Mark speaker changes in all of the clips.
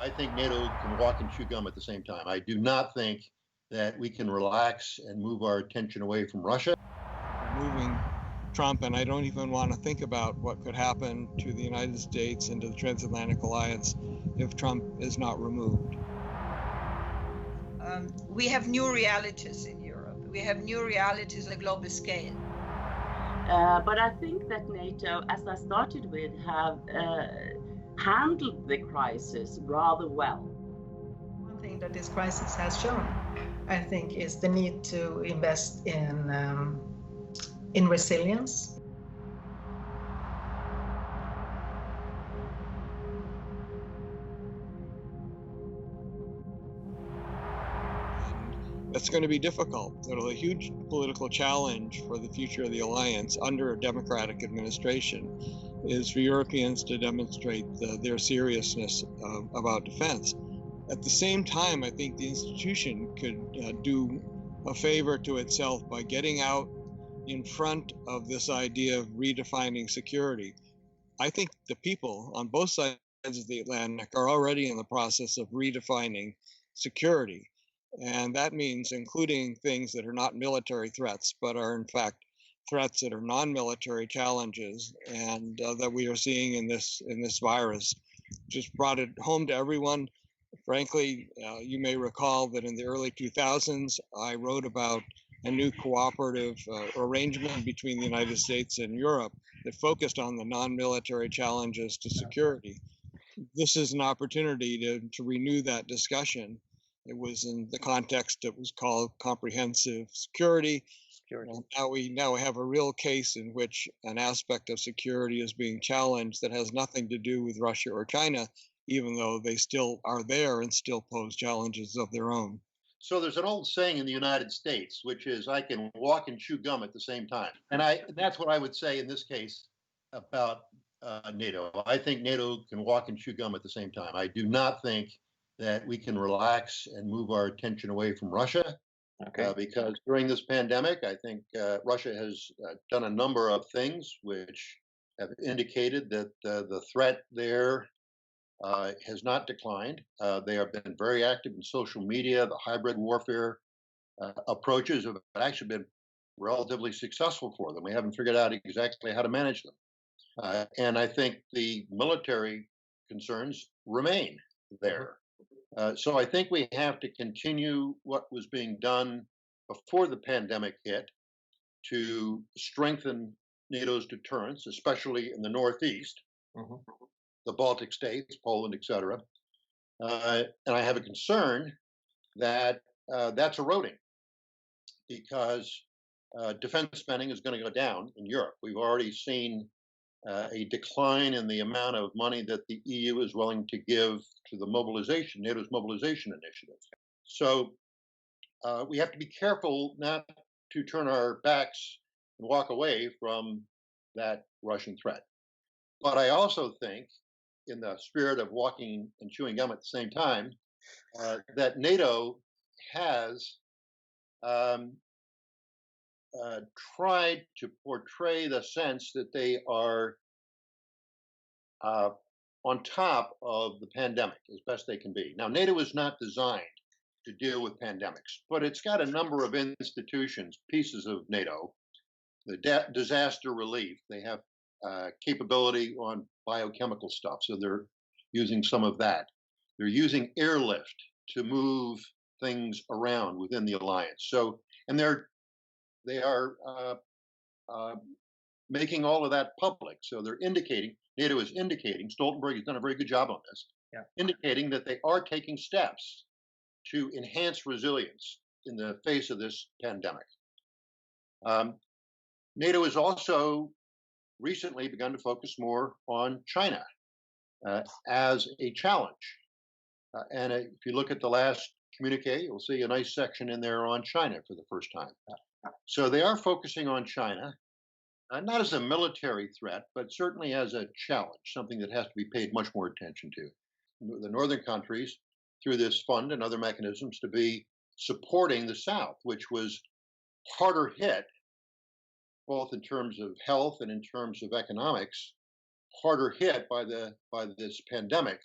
Speaker 1: I think NATO can walk and chew gum at the same time. I do not think that we can relax and move our attention away from Russia.
Speaker 2: Moving Trump, and I don't even want to think about what could happen to the United States and to the Transatlantic Alliance if Trump is not removed.
Speaker 3: We have new realities in Europe. We have new realities on a global scale.
Speaker 4: But I think that NATO, as I started with, have handled the crisis rather well.
Speaker 5: One thing that this crisis has shown, I think, is the need to invest in resilience.
Speaker 2: It's going to be difficult. It'll be a huge political challenge for the future of the alliance under a Democratic administration is for Europeans to demonstrate their seriousness about defense. At the same time, I think the institution could do a favor to itself by getting out in front of this idea of redefining security. I think the people on both sides of the Atlantic are already in the process of redefining security. And that means including things that are not military threats, but are in fact threats that are non-military challenges, and that we are seeing in this virus. Just brought it home to everyone. Frankly, you may recall that in the early 2000s, I wrote about a new cooperative arrangement between the United States and Europe that focused on the non-military challenges to security. This is an opportunity to renew that discussion. It was in the context that was called comprehensive security. Now we have a real case in which an aspect of security is being challenged that has nothing to do with Russia or China, even though they still are there and still pose challenges of their own.
Speaker 1: So there's an old saying in the United States, which is, I can walk and chew gum at the same time. And that's what I would say in this case about NATO. I think NATO can walk and chew gum at the same time. I do not think that we can relax and move our attention away from Russia. Because during this pandemic, I think Russia has done a number of things which have indicated that the threat there has not declined. They have been very active in social media. The hybrid warfare approaches have actually been relatively successful for them. We haven't figured out exactly how to manage them. And I think the military concerns remain there. So I think we have to continue what was being done before the pandemic hit to strengthen NATO's deterrence, especially in the Northeast, the Baltic states, Poland, etc. And I have a concern that that's eroding because defense spending is going to go down in Europe. We've already seen a decline in the amount of money that the EU is willing to give to the mobilization, NATO's mobilization initiative. So we have to be careful not to turn our backs and walk away from that Russian threat. But I also think, in the spirit of walking and chewing gum at the same time, that NATO has tried to portray the sense that they are on top of the pandemic as best they can be. Now, NATO is not designed to deal with pandemics, but it's got a number of institutions, pieces of NATO, the disaster relief. They have capability on biochemical stuff, so they're using some of that. They're using airlift to move things around within the alliance. So, and they are making all of that public. So they're indicating, NATO is indicating, Stoltenberg has done a very good job on this, indicating that they are taking steps to enhance resilience in the face of this pandemic. NATO has also recently begun to focus more on China as a challenge. And if you look at the last communique, you'll see a nice section in there on China for the first time. So they are focusing on China, not as a military threat, but certainly as a challenge, something that has to be paid much more attention to. The northern countries, through this fund and other mechanisms, to be supporting the South, which was harder hit, both in terms of health and in terms of economics, harder hit by this pandemic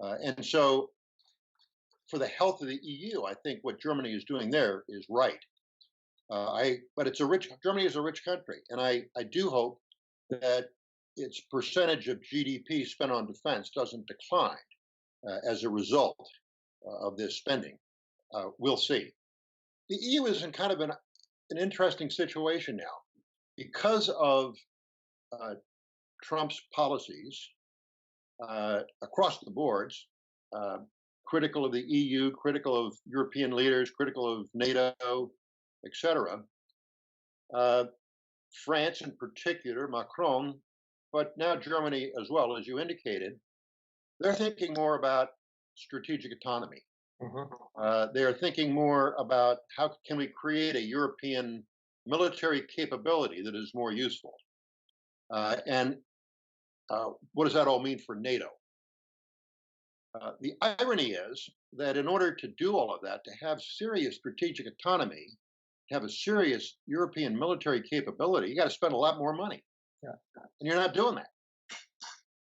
Speaker 1: And so, for the health of the EU, I think what Germany is doing there is right. But Germany is a rich country, and I do hope that its percentage of GDP spent on defense doesn't decline as a result of this spending. We'll see. The EU is in kind of an interesting situation now because of Trump's policies across the boards, critical of the EU, critical of European leaders, critical of NATO, etc. France in particular, Macron, but now Germany as well, as you indicated, they're thinking more about strategic autonomy. They're thinking more about how can we create a European military capability that is more useful. And what does that all mean for NATO? The irony is that in order to do all of that, to have serious strategic autonomy, to have a serious European military capability, you got to spend a lot more money.
Speaker 6: Yeah.
Speaker 1: And you're not doing that.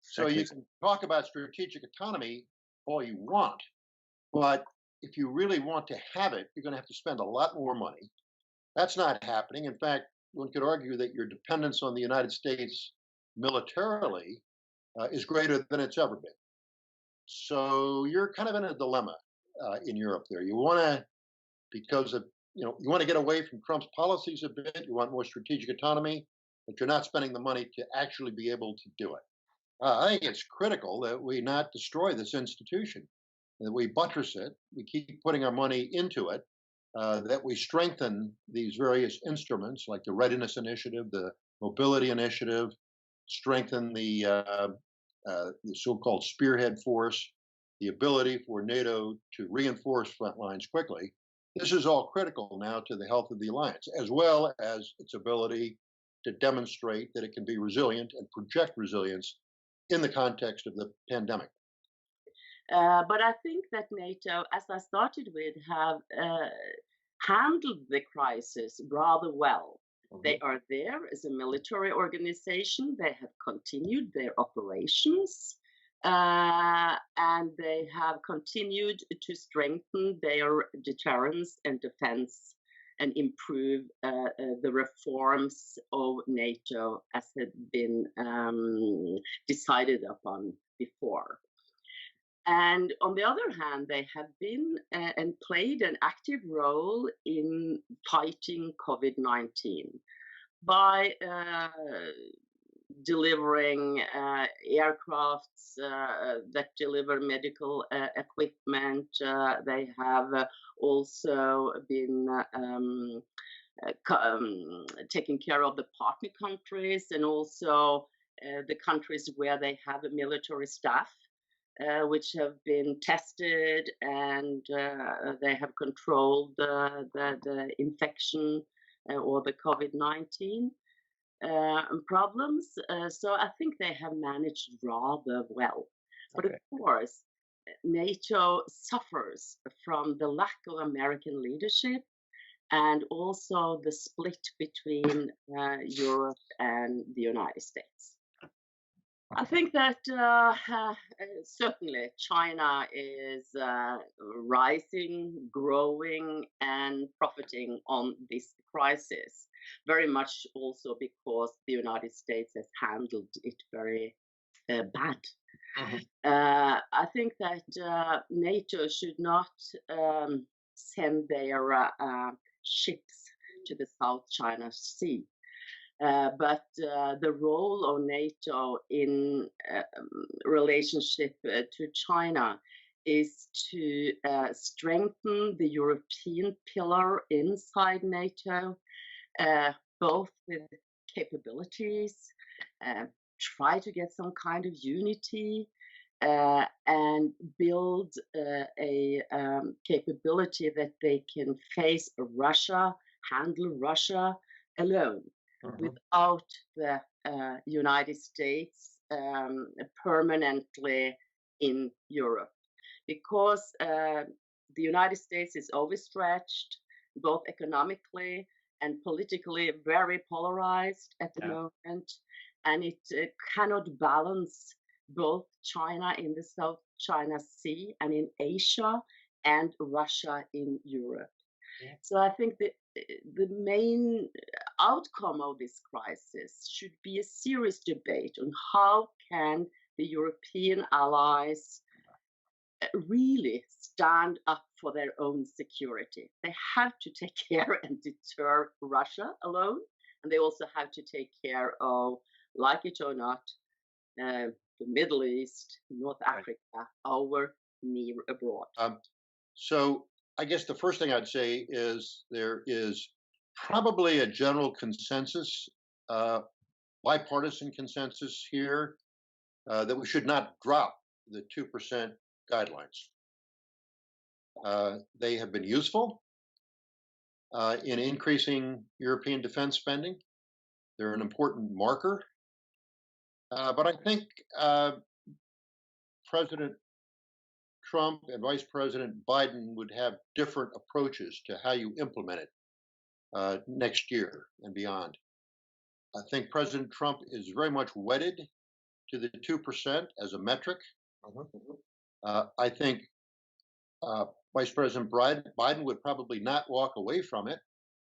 Speaker 1: So you can talk about strategic autonomy all you want, but if you really want to have it, you're going to have to spend a lot more money. That's not happening. In fact, one could argue that your dependence on the United States militarily is greater than it's ever been. So you're kind of in a dilemma in Europe there. You want to, because of, you want to get away from Trump's policies a bit. You want more strategic autonomy, but you're not spending the money to actually be able to do it. I think it's critical that we not destroy this institution, that we buttress it, we keep putting our money into it, that we strengthen these various instruments like the Readiness Initiative, the Mobility Initiative, strengthen the so-called spearhead force, the ability for NATO to reinforce front lines quickly. This is all critical now to the health of the alliance, as well as its ability to demonstrate that it can be resilient and project resilience in the context of the pandemic.
Speaker 4: But I think that NATO, as I started with, have handled the crisis rather well. They are there as a military organization. They have continued their operations, and they have continued to strengthen their deterrence and defense and improve the reforms of NATO as had been decided upon before. And on the other hand, they have been and played an active role in fighting COVID-19 by delivering aircrafts that deliver medical equipment. They have also been taking care of the partner countries and also the countries where they have a military staff. Which have been tested and they have controlled the infection or the COVID-19 problems. So I think they have managed rather well. But of course, NATO suffers from the lack of American leadership and also the split between Europe and the United States. I think that certainly China is rising, growing, and profiting on this crisis, very much also because the United States has handled it very bad. I think that NATO should not send their ships to the South China Sea. But the role of NATO in relationship to China is to strengthen the European pillar inside NATO, both with capabilities, try to get some kind of unity, and build a capability that they can face Russia, handle Russia alone. Without the United States permanently in Europe, because the United States is overstretched, both economically and politically very polarized at the moment, and it cannot balance both China in the South China Sea and in Asia, and Russia in Europe. So I think the main outcome of this crisis should be a serious debate on how can the European allies really stand up for their own security. They have to take care and deter Russia alone, and they also have to take care of, like it or not, the Middle East, North Africa, our near abroad.
Speaker 1: So I guess the first thing I'd say is there is probably a general consensus, bipartisan consensus here, that we should not drop the 2% guidelines. They have been useful in increasing European defense spending. They're an important marker. But I think President Trump and Vice President Biden would have different approaches to how you implement it next year and beyond. I think President Trump is very much wedded to the 2% as a metric. I think Vice President Biden would probably not walk away from it,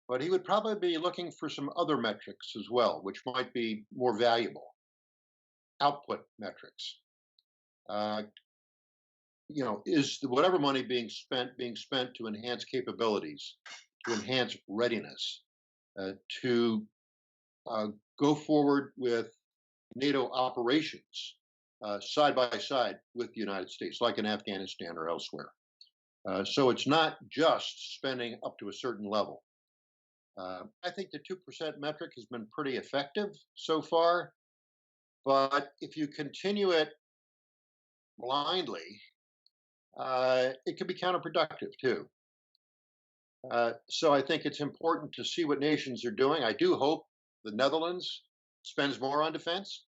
Speaker 1: but he would probably be looking for some other metrics as well, which might be more valuable. Output metrics. Is whatever money being spent to enhance capabilities, to enhance readiness, to go forward with NATO operations side by side with the United States, like in Afghanistan or elsewhere. So it's not just spending up to a certain level. I think the 2% metric has been pretty effective so far, but if you continue it blindly, it can be counterproductive too. So I think it's important to see what nations are doing. I do hope the Netherlands spends more on defense.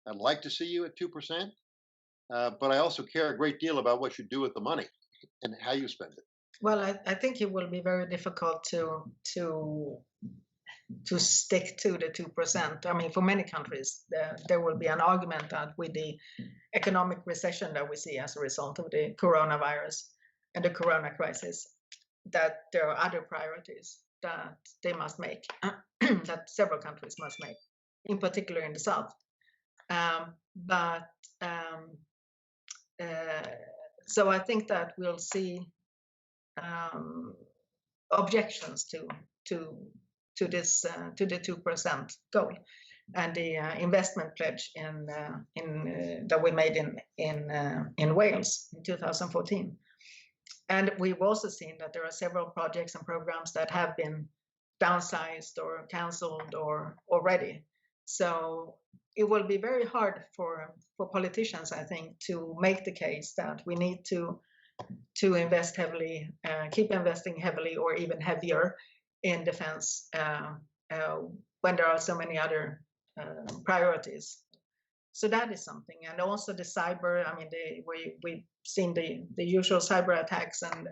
Speaker 1: I'd like to see you at 2%, but I also care a great deal about what you do with the money and how you spend it.
Speaker 5: Well, I think it will be very difficult to stick to the 2%. I mean, for many countries, there will be an argument that with the economic recession that we see as a result of the coronavirus and the corona crisis, that there are other priorities that they must make, that several countries must make, in particular in the South. So I think that we'll see objections to this to the 2% goal, and the investment pledge that we made in Wales in 2014. And we've also seen that there are several projects and programs that have been downsized or cancelled or already. So it will be very hard for politicians, I think, to make the case that we need to invest heavily, keep investing heavily or even heavier in defense when there are so many other priorities. So that is something. And also the cyber, I mean, we've seen the usual cyber attacks and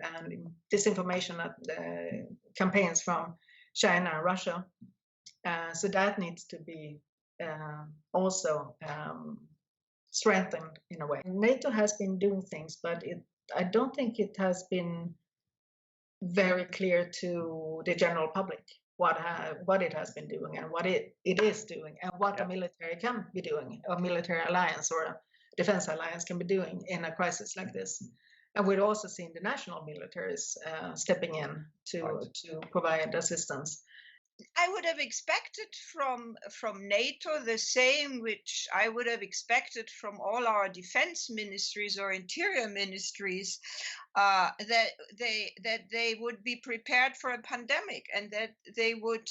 Speaker 5: disinformation campaigns from China and Russia. So that needs to be also strengthened in a way. NATO has been doing things, but I don't think it has been very clear to the general public what it has been doing and what it is doing and what a military can be doing, a military alliance or a defense alliance can be doing in a crisis like this. And we've also seen the national militaries stepping in to provide assistance.
Speaker 3: I would have expected from NATO the same which I would have expected from all our defense ministries or interior ministries, that they would be prepared for a pandemic and that they would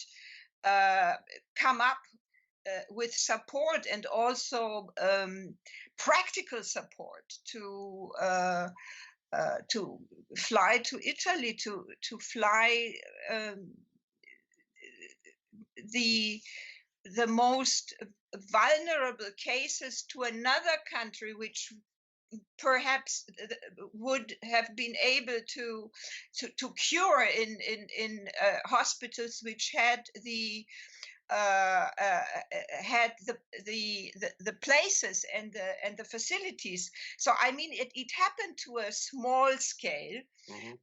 Speaker 3: come up with support and also practical support to fly to Italy, to fly the most vulnerable cases to another country, which perhaps would have been able to cure in hospitals which had the had the places and the facilities. So I mean, it happened to a small scale,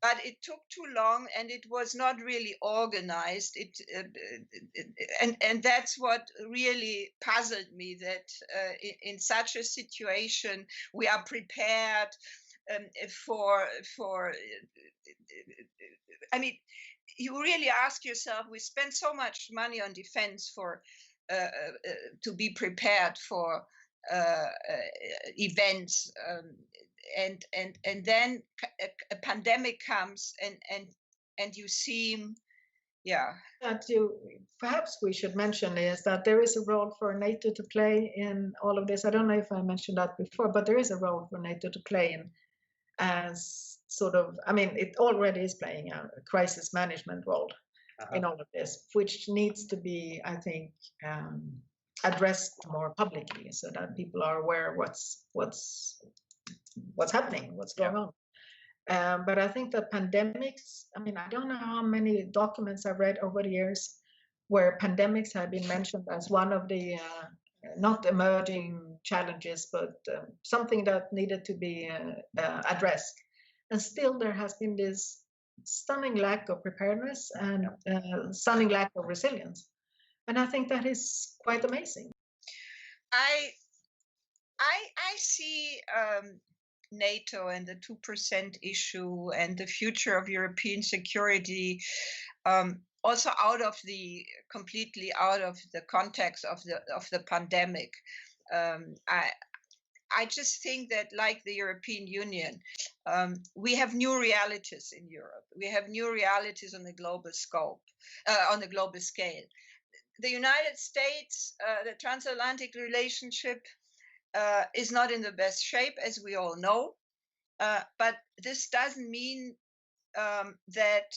Speaker 3: but it took too long, and it was not really organized. And that's what really puzzled me, that in such a situation we are prepared for. I mean, you really ask yourself, we spend so much money on defense for to be prepared for events, and then a pandemic comes, and you seem, yeah.
Speaker 5: That you perhaps we should mention is that there is a role for NATO to play in all of this. I don't know if I mentioned that before, but there is a role for NATO to play in, as sort of, I mean, it already is playing a crisis management role in all of this, which needs to be, I think, addressed more publicly, so that people are aware what's happening, what's going on. But I think that pandemics, I mean, I don't know how many documents I've read over the years where pandemics have been mentioned as one of the not emerging challenges, but something that needed to be addressed. And still there has been this stunning lack of preparedness and stunning lack of resilience. And I think that is quite amazing.
Speaker 3: I see NATO and the 2% issue and the future of European security also completely out of the context of the pandemic. I just think that, like the European Union, we have new realities in Europe. We have new realities on the global scope, on the global scale. The United States, the transatlantic relationship is not in the best shape, as we all know. But this doesn't mean that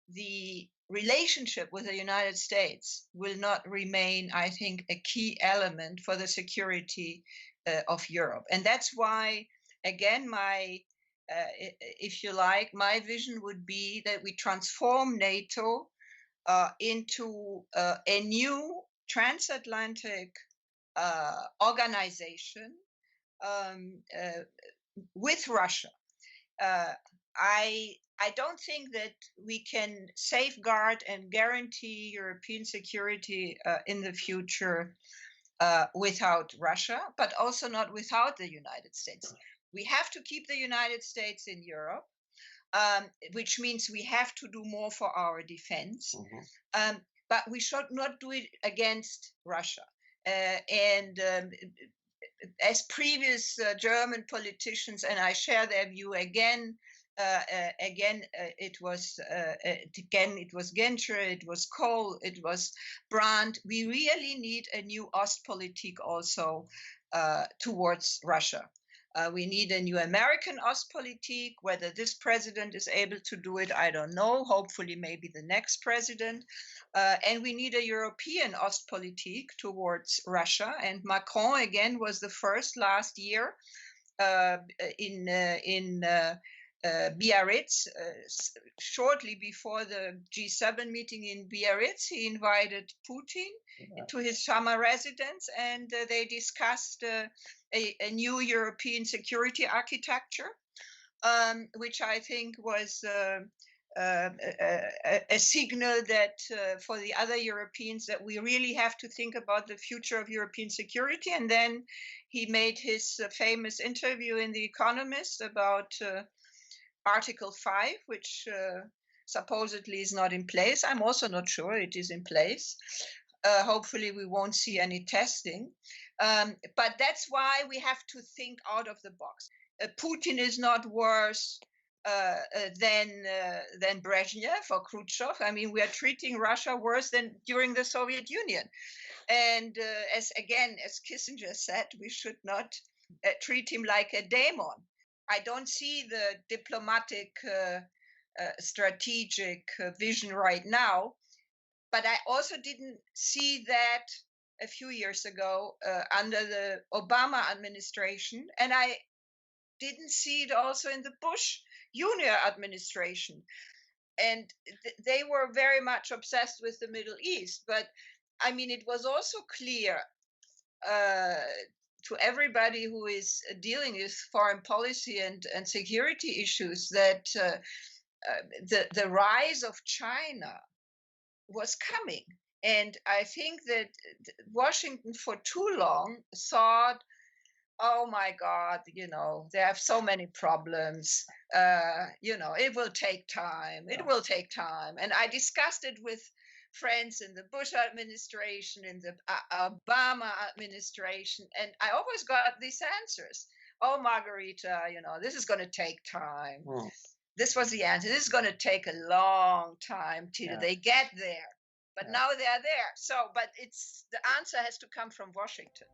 Speaker 3: the relationship with the United States will not remain, I think, a key element for the security of Europe. And that's why, again, if you like, my vision would be that we transform NATO into a new transatlantic organization with Russia. I don't think that we can safeguard and guarantee European security in the future without Russia, but also not without the United States. We have to keep the United States in Europe, which means we have to do more for our defense. But we should not do it against Russia. As previous German politicians, and I share their view again, it was Genscher, it was Kohl, it was Brandt. We really need a new Ostpolitik also towards Russia. We need a new American Ostpolitik. Whether this president is able to do it, I don't know. Hopefully, maybe the next president. And we need a European Ostpolitik towards Russia. And Macron, again, was the first last year in Biarritz, shortly before the G7 meeting in Biarritz. He invited Putin to his summer residence, and they discussed a new European security architecture, which I think was a signal that for the other Europeans that we really have to think about the future of European security. And then he made his famous interview in The Economist about Article 5, which supposedly is not in place. I'm also not sure it is in place. Hopefully we won't see any testing. But that's why we have to think out of the box. Putin is not worse than Brezhnev or Khrushchev. I mean, we are treating Russia worse than during the Soviet Union. And as Kissinger said, we should not treat him like a demon. I don't see the diplomatic, strategic vision right now, but I also didn't see that a few years ago under the Obama administration, and I didn't see it also in the Bush Junior administration. And they were very much obsessed with the Middle East, but I mean, it was also clear to everybody who is dealing with foreign policy and security issues that the rise of China was coming. And I think that Washington for too long thought, oh my God, they have so many problems. It will take time. It will take time. And I discussed it with friends in the Bush administration, in the Obama administration, and I always got these answers. Oh, Margarita, this is going to take time. This was the answer. This is going to take a long time till they get there. But now they are there. So, but the answer has to come from Washington.